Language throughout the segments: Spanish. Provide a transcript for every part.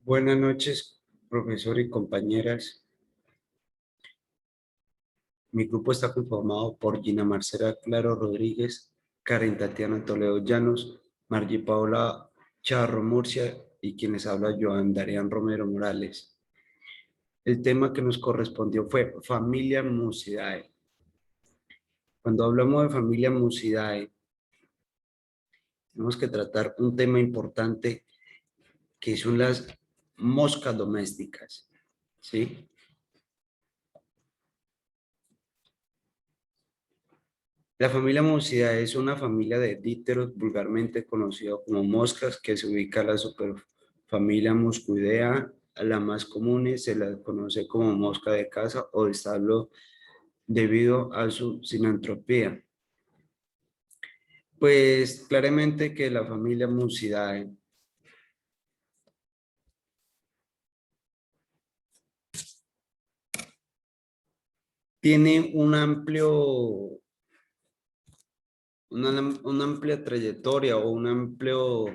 Buenas noches, profesor y compañeras. Mi grupo está conformado por Gina Marcela Claro Rodríguez, Karen Tatiana Toledo Llanos, Margie Paola Charro Murcia y quienes habla Joan Darian Romero Morales. El tema que nos correspondió fue familia Musidae. Cuando hablamos de familia Musidae, tenemos que tratar un tema importante que son las moscas domésticas, ¿sí? La familia Musidae es una familia de dípteros vulgarmente conocido como moscas que se ubica en la superfamilia Muscoidea. A la más común se la conoce como mosca de casa o de establo debido a su sinantropía. Pues claramente que la familia Musidae tiene una amplia trayectoria o un amplio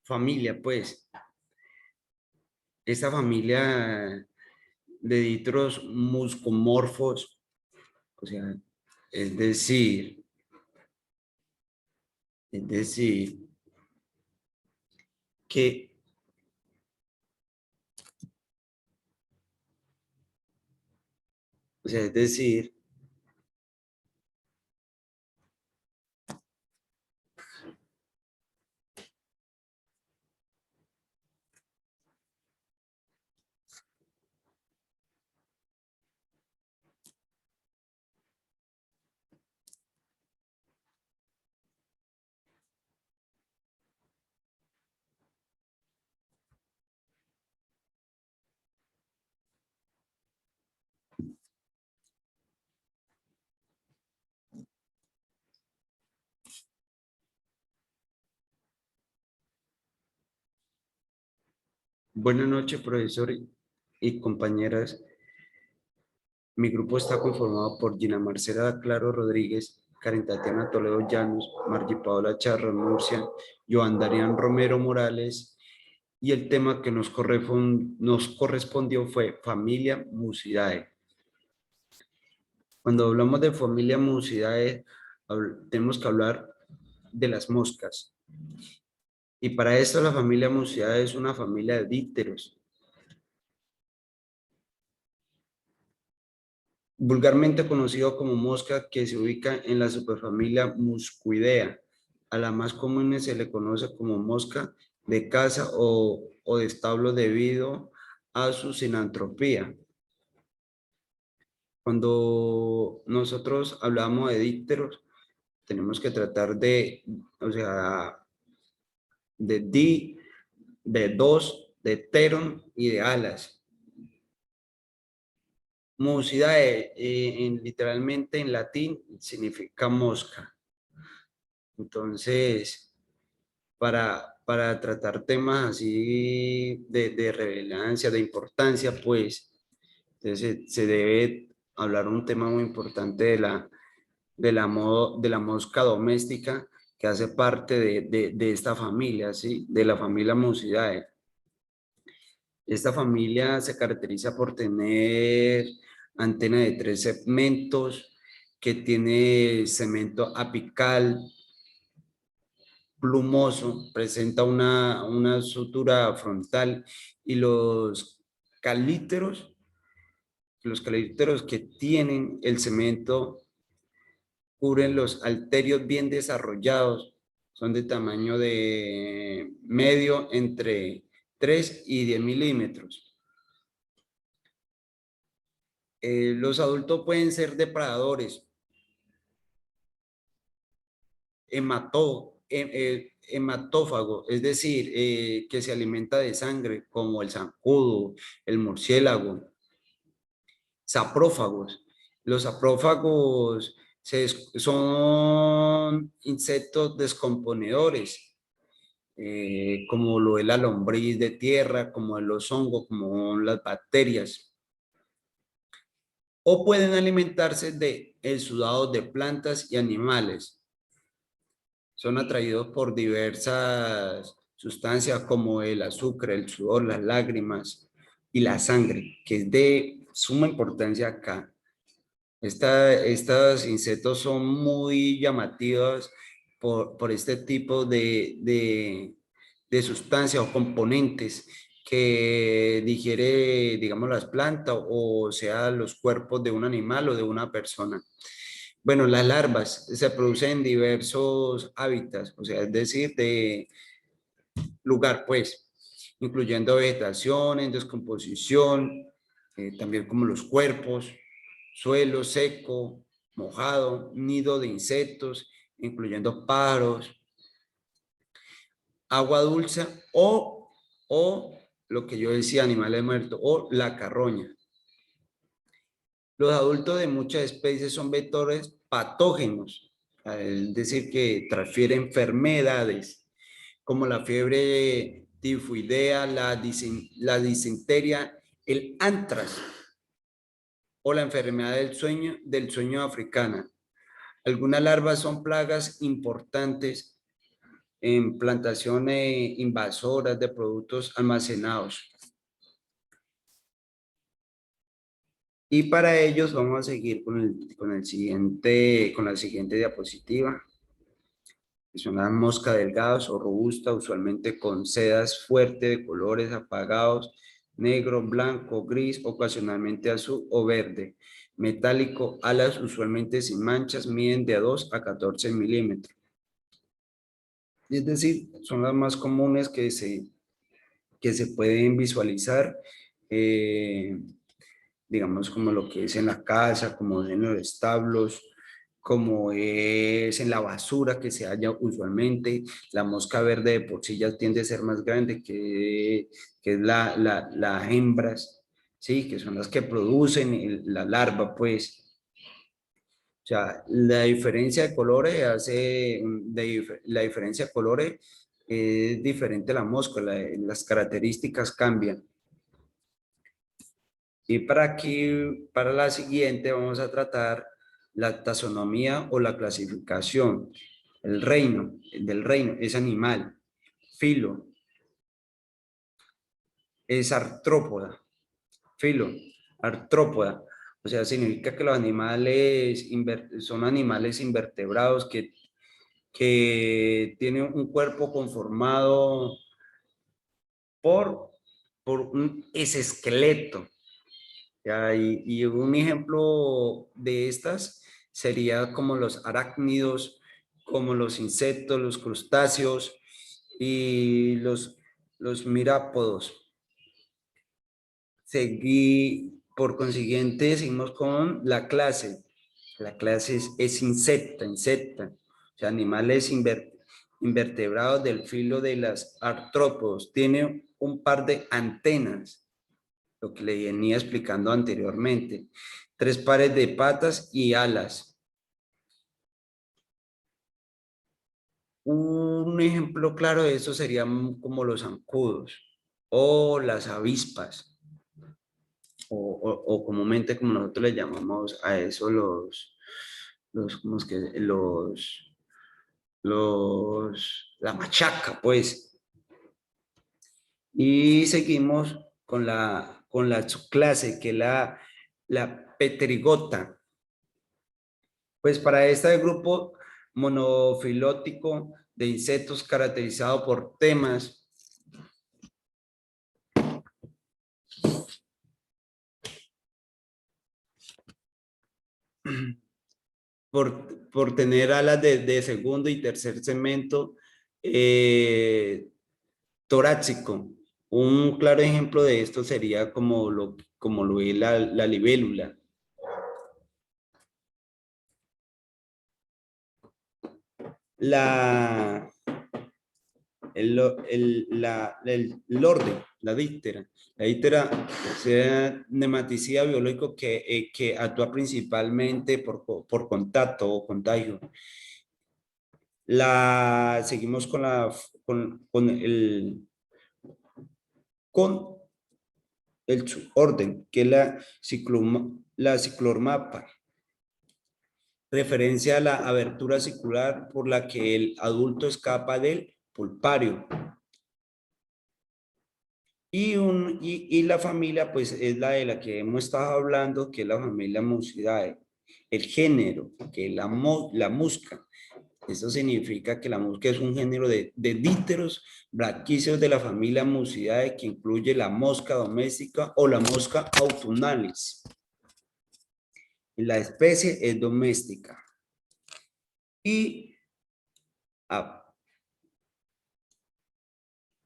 familia, pues. Esta familia de ditros muscomorfos, o sea, es decir, es decir, que, o sea, es decir, buenas noches, profesor y compañeras. Mi grupo está conformado por Gina Marcela Claro Rodríguez, Karen Tatiana Toledo Llanos, Margie Paola Charro Murcia, Joan Darian Romero Morales, y el tema que nos correspondió fue familia Musidae. Cuando hablamos de familia Musidae, tenemos que hablar de las moscas. Y para esto la familia Musidae es una familia de dípteros, vulgarmente conocido como mosca, que se ubica en la superfamilia Muscoidea. A la más común se le conoce como mosca de casa o de establo debido a su sinantropía. Cuando nosotros hablamos de dípteros, tenemos que tratar de, o sea, de dos, de teron y de alas. Musidae, literalmente en latín, significa mosca. Entonces, para tratar temas así de relevancia, de importancia, pues, entonces se debe hablar un tema muy importante de la mosca doméstica que hace parte de esta familia, ¿sí? De la familia Musidae. Esta familia se caracteriza por tener antena de 3 segmentos, que tiene segmento apical, plumoso, presenta una sutura frontal y los calíteros que tienen el segmento cubren los alterios bien desarrollados, son de tamaño de medio entre 3 y 10 milímetros. Los adultos pueden ser depredadores, hematófago, es decir, que se alimenta de sangre, como el zancudo, el murciélago. Saprófagos. Los saprófagos son insectos descomponedores, como lo es la lombriz de tierra, como los hongos, como las bacterias. O pueden alimentarse de exudados de plantas y animales. Son atraídos por diversas sustancias como el azúcar, el sudor, las lágrimas y la sangre, que es de suma importancia acá. Estos insectos son muy llamativos por este tipo de sustancias o componentes que digiere, digamos, las plantas o sea los cuerpos de un animal o de una persona. Bueno, las larvas se producen en diversos hábitats, o sea, es decir, de lugar, pues, incluyendo vegetación en descomposición, también como los cuerpos, suelo seco, mojado, nido de insectos, incluyendo pájaros, agua dulce o lo que yo decía, animales muertos, o la carroña. Los adultos de muchas especies son vectores patógenos, es decir, que transfieren enfermedades como la fiebre tifoidea, la disentería, el antrax o la enfermedad del sueño africana. Algunas larvas son plagas importantes en plantaciones invasoras de productos almacenados. Y para ellos vamos a seguir con la siguiente diapositiva, que son las moscas delgadas o robustas, usualmente con sedas fuertes de colores apagados, negro, blanco, gris, ocasionalmente azul o verde. Metálico, alas usualmente sin manchas, miden de 2 a 14 milímetros. Es decir, son las más comunes que se pueden visualizar, digamos, como lo que es en la casa, como en los establos, como es en la basura que se halla usualmente. La mosca verde de por sí ya tiende a ser más grande que es las hembras, ¿sí? Que son las que producen la larva, pues. O sea, la diferencia de colores la diferencia de colores es diferente a la mosca, las características cambian. Y para aquí, para la siguiente, vamos a tratar la taxonomía o la clasificación. Del reino es animal. Filo es artrópoda. Filo, artrópoda. O sea, significa que los animales son animales invertebrados que tienen un cuerpo conformado por, por un exoesqueleto. ¿Ya? Y un ejemplo de estas sería como los arácnidos, como los insectos, los crustáceos y los mirápodos. Por consiguiente, seguimos con la clase. La clase es insecta. O sea, animales invertebrados del filo de las artrópodos. Tiene un par de antenas, lo que le venía explicando anteriormente. 3 pares de patas y alas. Un ejemplo claro de eso serían como los zancudos o las avispas, o comúnmente como nosotros le llamamos a eso ¿cómo es que? La machaca, pues. Y seguimos con la subclase, que es la petrigota. Pues para este grupo monofilótico de insectos caracterizado por temas por tener alas de segundo y tercer segmento torácico. Un claro ejemplo de esto sería como lo es la libélula. La, el orden, la díptera. La díptera es un nematicida biológico que actúa principalmente por contacto o contagio. Seguimos con el orden, que es la ciclormapa, referencia a la abertura circular por la que el adulto escapa del pulpario. y la familia, pues es la de la que hemos estado hablando, que es la familia Musidae. El género, que es la musca. Esto significa que la musca es un género de dípteros braquíceos de la familia Musidae que incluye la mosca doméstica o la mosca autumnalis. La especie es doméstica. Y, ah,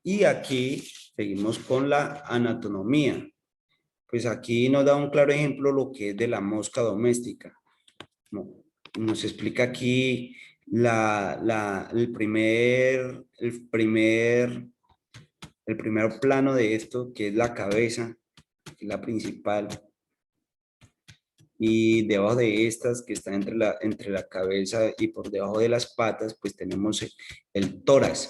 y aquí seguimos con la anatomía. Pues aquí nos da un claro ejemplo lo que es de la mosca doméstica. Nos explica aquí el primer plano de esto, que es la cabeza, que es la principal. Y debajo de estas, que está entre la cabeza y por debajo de las patas, pues tenemos el tórax.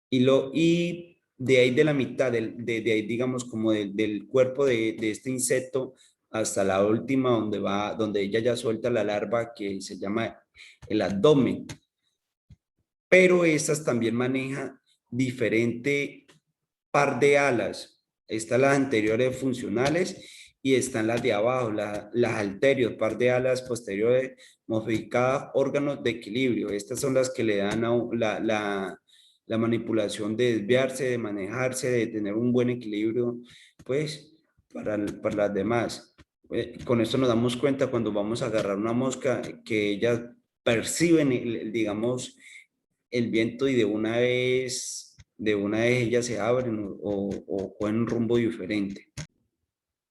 Y de ahí de la mitad, de ahí digamos como del cuerpo de este insecto hasta la última donde ella ya suelta la larva que se llama el abdomen. Pero estas también maneja diferente par de alas. Están las anteriores funcionales y están las de abajo, las anteriores, par de alas posteriores modificadas, órganos de equilibrio. Estas son las que le dan la manipulación de desviarse, de manejarse, de tener un buen equilibrio, pues, para las demás. Con esto nos damos cuenta cuando vamos a agarrar una mosca que ellas perciben, digamos, el viento y de una vez ellas se abren o cogen un rumbo diferente.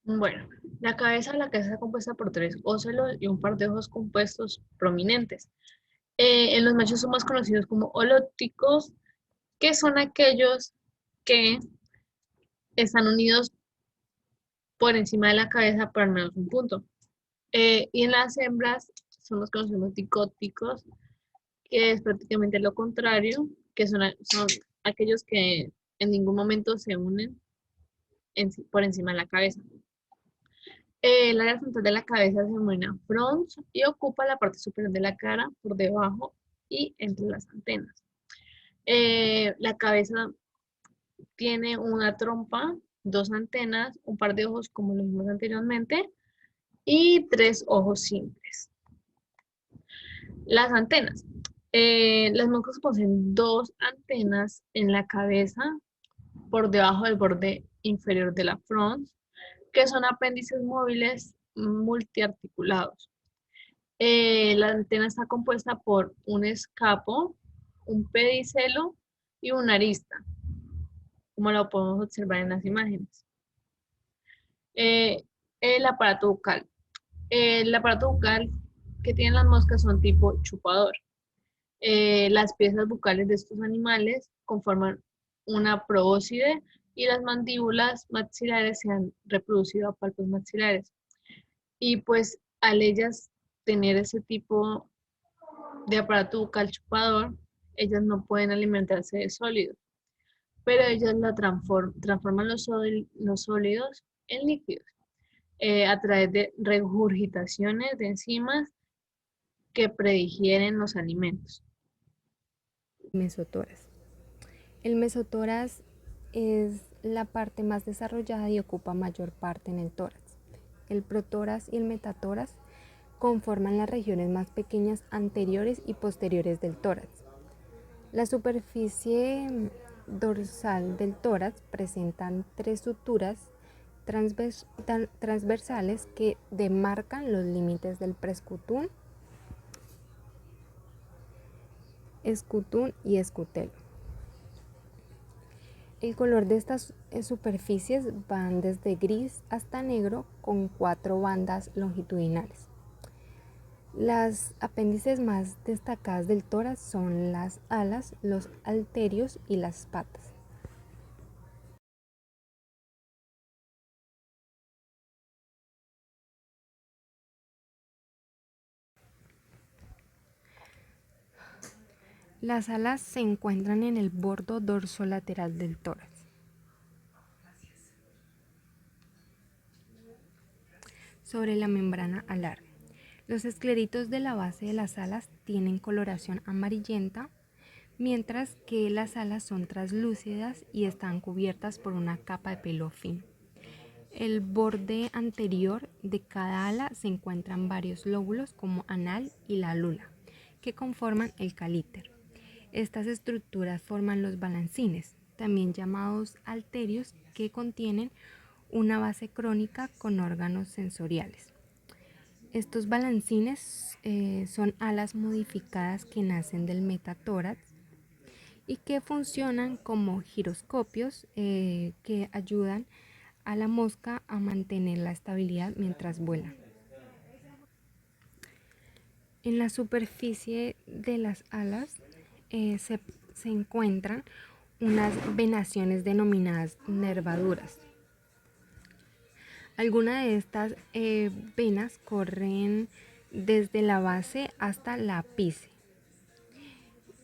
Bueno, la cabeza está compuesta por tres ocelos y un par de ojos compuestos prominentes. En los machos son más conocidos como holópticos, que son aquellos que están unidos por encima de la cabeza por al menos un punto. Y en las hembras son los conocemos dicóticos, que es prácticamente lo contrario, que son aquellos que en ningún momento se unen por encima de la cabeza. El área frontal de la cabeza se denomina frons y ocupa la parte superior de la cara, por debajo y entre las antenas. La cabeza tiene una trompa, dos antenas, un par de ojos como lo vimos anteriormente y tres ojos simples. Las antenas. Las moscas poseen dos antenas en la cabeza por debajo del borde inferior de la frons, que son apéndices móviles multiarticulados. La antena está compuesta por un escapo, un pedicelo y una arista, como lo podemos observar en las imágenes. Eh, el aparato bucal. El aparato bucal que tienen las moscas son tipo chupador. Las piezas bucales de estos animales conforman una probóscide y las mandíbulas maxilares se han reproducido a palpos maxilares. Y pues al ellas tener ese tipo de aparato bucal chupador, ellas no pueden alimentarse de sólidos, pero ellas transforman los sólidos en líquidos a través de regurgitaciones de enzimas que predigieren los alimentos. Mesotoras. El mesotórax es la parte más desarrollada y ocupa mayor parte en el tórax. El protórax y el metatórax conforman las regiones más pequeñas anteriores y posteriores del tórax. La superficie dorsal del tórax presentan tres suturas transversales que demarcan los límites del prescutum, escutum y escutelo. El color de estas superficies van desde gris hasta negro con 4 bandas longitudinales. Las apéndices más destacadas del tórax son las alas, los halterios y las patas. Las alas se encuentran en el borde dorsolateral del tórax. Sobre la membrana alar. Los escleritos de la base de las alas tienen coloración amarillenta, mientras que las alas son translúcidas y están cubiertas por una capa de pelo fino. El borde anterior de cada ala se encuentran varios lóbulos como anal y la lula, que conforman el calíter. Estas estructuras forman los balancines, también llamados halterios, que contienen una base crónica con órganos sensoriales. Estos balancines son alas modificadas que nacen del metatórax y que funcionan como giroscopios que ayudan a la mosca a mantener la estabilidad mientras vuela. En la superficie de las alas se encuentran unas venaciones denominadas nervaduras. Algunas de estas venas corren desde la base hasta la apíce.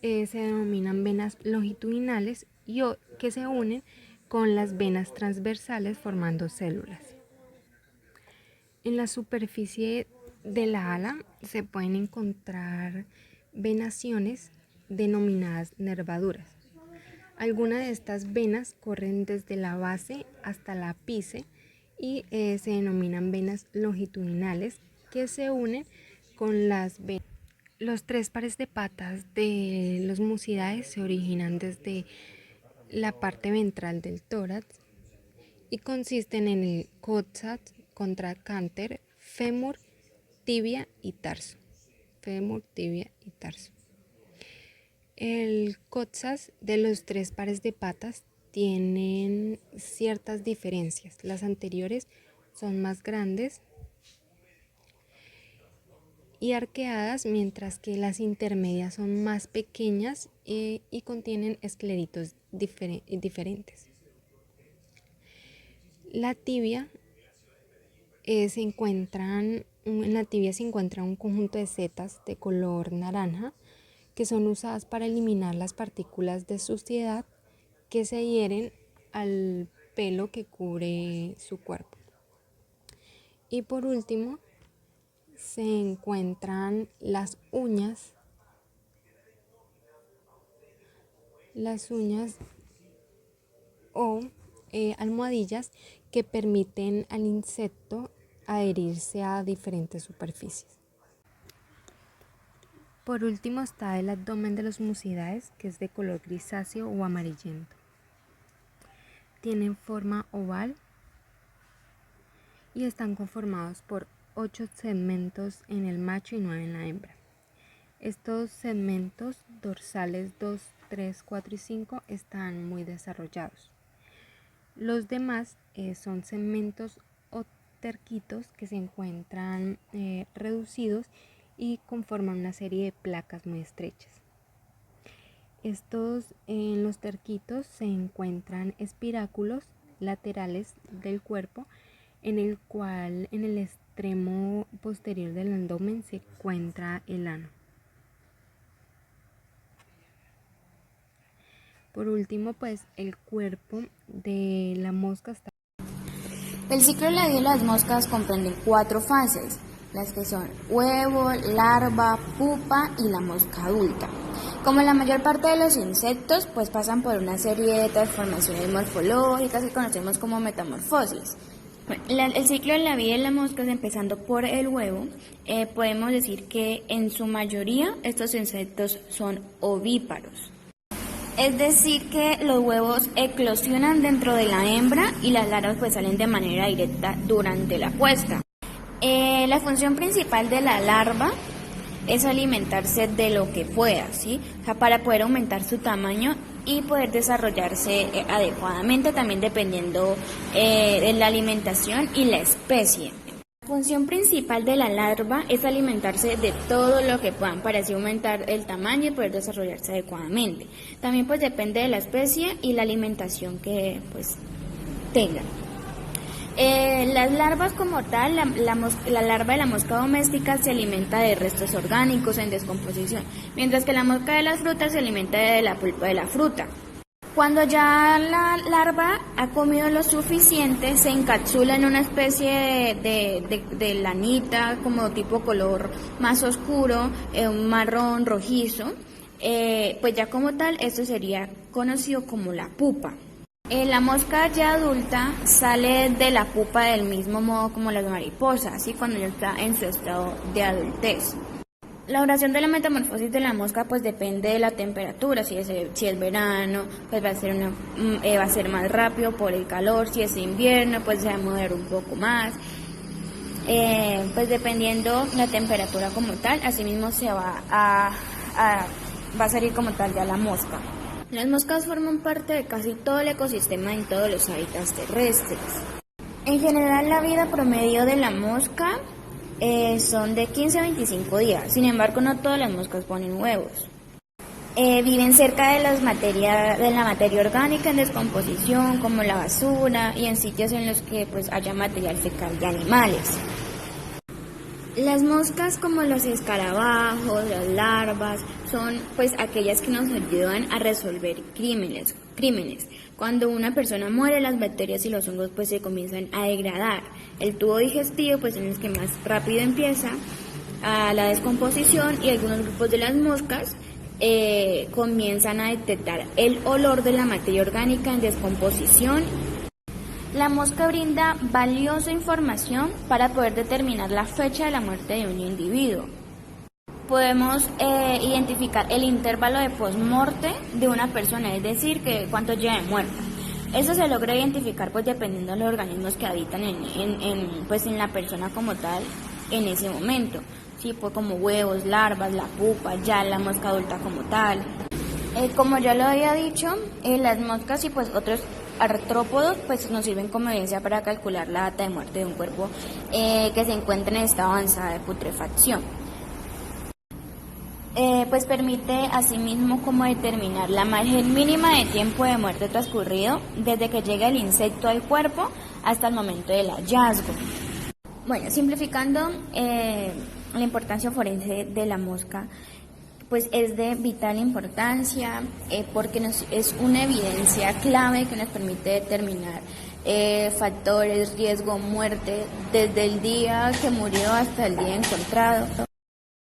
Se denominan venas longitudinales y que se unen con las venas transversales formando células. En la superficie de la ala se pueden encontrar venaciones denominadas nervaduras. Algunas de estas venas corren desde la base hasta la apíce y se denominan venas longitudinales que se unen con las venas. Los 3 pares de patas de los musidae se originan desde la parte ventral del tórax y consisten en el coxax, contracánter, fémur, tibia y tarso. Fémur, tibia y tarso. El coxax de los 3 pares de patas tienen ciertas diferencias. Las anteriores son más grandes y arqueadas, mientras que las intermedias son más pequeñas y contienen escleritos diferentes. La tibia en la tibia se encuentra un conjunto de setas de color naranja que son usadas para eliminar las partículas de suciedad que se adhieren al pelo que cubre su cuerpo. Y por último, se encuentran las uñas o almohadillas que permiten al insecto adherirse a diferentes superficies. Por último está el abdomen de los musidae, que es de color grisáceo o amarillento. Tienen forma oval y están conformados por 8 segmentos en el macho y 9 en la hembra. Estos segmentos dorsales 2, 3, 4 y 5 están muy desarrollados. Los demás son segmentos o terquitos que se encuentran reducidos y conforman una serie de placas muy estrechas. En los terquitos se encuentran espiráculos laterales del cuerpo, en el cual en el extremo posterior del abdomen se encuentra el ano. Por último, pues el cuerpo de la mosca está. El ciclo de la vida de las moscas comprende 4 fases, las que son huevo, larva, pupa y la mosca adulta. Como la mayor parte de los insectos, pues pasan por una serie de transformaciones morfológicas que conocemos como metamorfosis. El ciclo de la vida de las moscas, empezando por el huevo, podemos decir que en su mayoría estos insectos son ovíparos. Es decir, que los huevos eclosionan dentro de la hembra y las larvas pues salen de manera directa durante la puesta. La función principal de la larva es alimentarse de lo que pueda, ¿sí? O sea, para poder aumentar su tamaño y poder desarrollarse adecuadamente, también dependiendo de la alimentación y la especie. La función principal de la larva es alimentarse de todo lo que puedan para así aumentar el tamaño y poder desarrollarse adecuadamente. También pues depende de la especie y la alimentación que pues tengan. Las larvas como tal, la larva de la mosca doméstica se alimenta de restos orgánicos en descomposición, mientras que la mosca de las frutas se alimenta de la pulpa de la fruta. Cuando ya la larva ha comido lo suficiente, se encapsula en una especie de lanita como tipo color más oscuro, un marrón rojizo, Pues ya como tal, esto sería conocido como la pupa. La mosca ya adulta sale de la pupa del mismo modo como las mariposas, ¿sí? Cuando ya está en su estado de adultez. La duración de la metamorfosis de la mosca pues depende de la temperatura. Si es verano, pues va a ser más rápido por el calor. Si es invierno, pues se va a mover un poco más. Pues dependiendo la temperatura como tal, así mismo se va a salir como tal ya la mosca. Las moscas forman parte de casi todo el ecosistema en todos los hábitats terrestres. En general, la vida promedio de la mosca son de 15 a 25 días. Sin embargo, no todas las moscas ponen huevos. Viven cerca de la materia orgánica en descomposición, como la basura, y en sitios en los que pues haya material fecal de animales. Las moscas, como los escarabajos, las larvas, son pues aquellas que nos ayudan a resolver crímenes. Cuando una persona muere, las bacterias y los hongos pues se comienzan a degradar. El tubo digestivo pues es el que más rápido empieza a la descomposición, y algunos grupos de las moscas comienzan a detectar el olor de la materia orgánica en descomposición. La mosca brinda valiosa información para poder determinar la fecha de la muerte de un individuo. Podemos identificar el intervalo de post-morte de una persona, es decir, que cuánto lleva de muerta. Eso se logra identificar pues dependiendo de los organismos que habitan en la persona como tal en ese momento. Sí, pues como huevos, larvas, la pupa, ya la mosca adulta como tal. Como ya lo había dicho, las moscas y pues otros artrópodos pues nos sirven como evidencia para calcular la data de muerte de un cuerpo que se encuentra en estado avanzado de putrefacción. Pues permite asimismo como determinar la margen mínima de tiempo de muerte transcurrido desde que llega el insecto al cuerpo hasta el momento del hallazgo. Bueno, simplificando, la importancia forense de la mosca pues es de vital importancia porque es una evidencia clave que nos permite determinar factores, riesgo, muerte, desde el día que murió hasta el día encontrado.